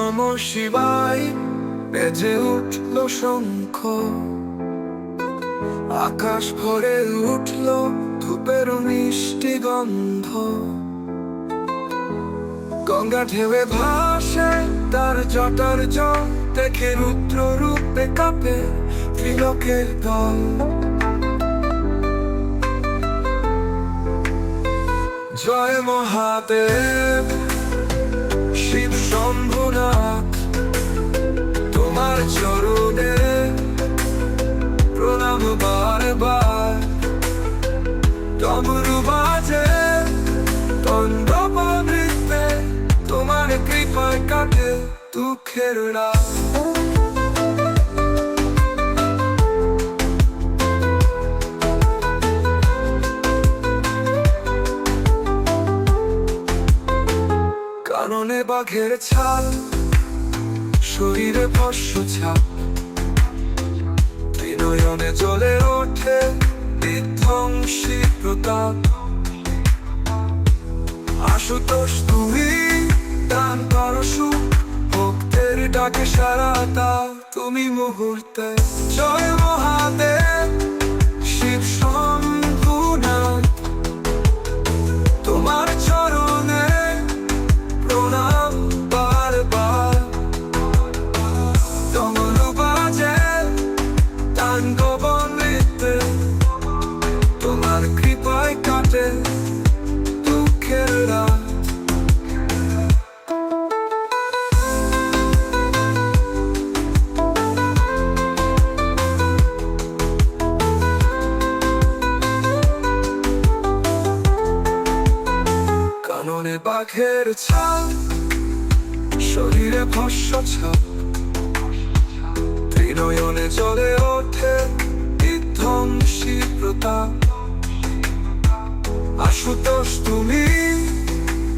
নমঃ শিবায় বেজে উঠল শঙ্খ, আকাশ ভরে উঠল ধূপের মিষ্টি গন্ধ। গঙ্গা ঢেউয়ে ভাসে তার জটার জল, দেখে রুদ্র রূপে কাঁপে ত্রিলোকের দল। জয় মহাদেব শিব শম্ভুনাথ, তোমার চরণে প্রণাম বারবার। ডমরু বাজে তাণ্ডব নৃত্যে, তোমার কৃপায় কাটে দুঃখের রাত। কাননে বাঘের ছাল, শরীরে ভস্য ছাপ, ত্রিনয়নে জ্বলে ওঠে বিধ্বংসী প্রতাপ। আশুতোষ তুমি দান করো সুখ, ভক্তের ডাকে সাড়া দাও তুমি মুহূর্তে। জয় মহাদেব শিব শম্ভুনাথ, তোমার চরণে প্রণাম বারবার। ডমরু বাজে তাণ্ডব নৃত্যে, তোমার কৃপায় কাটে দুঃখের রাত। কাননে বাঘের ছাল, শরীরে ভস্য ছাপ, ত্রিনয়নে জ্বলে ওঠে বিধ্বংসী প্রতাপ। আশুতোষ তুমি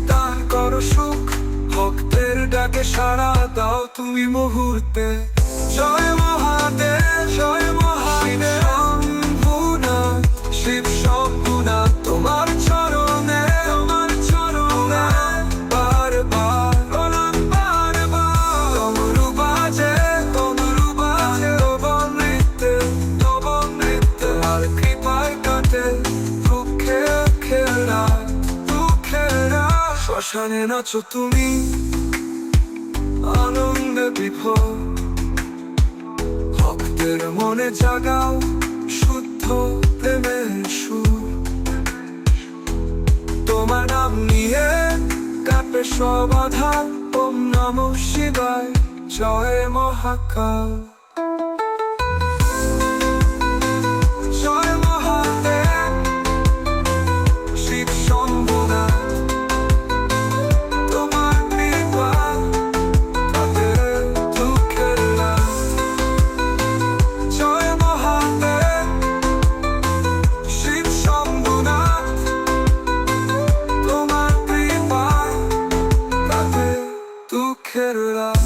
দান করো সুখ, ভক্তের ডাকে সাড়া দাও তুমি মুহূর্তে। জয় মহাদেব জয় মহাদেব শম্ভুনাথ শিব শম্ভুনাথ, তোমার চরণে বারবার প্রণাম বারবার। ডমরু বাজে তাণ্ডব নৃত্যে, আর কৃপায় কাটে দুঃখের রাত। শ্মশানে নাচো তুমি আনন্দে বিভোর, ভক্তের মনে জাগাও শুদ্ধ প্রেমের সুর। তোমার নাম নিয়ে কাঁপে সব আধার, ওম নমঃ শিবায় জয় মহাকাল। জয় মহাদেব শিব শম্ভুনাথ, তোমার কৃপা কাটে দুঃখের রাত। জয় মহাদেব শিব শম্ভুনাথ, তোমার কৃপা কাটে দুঃখের রাত।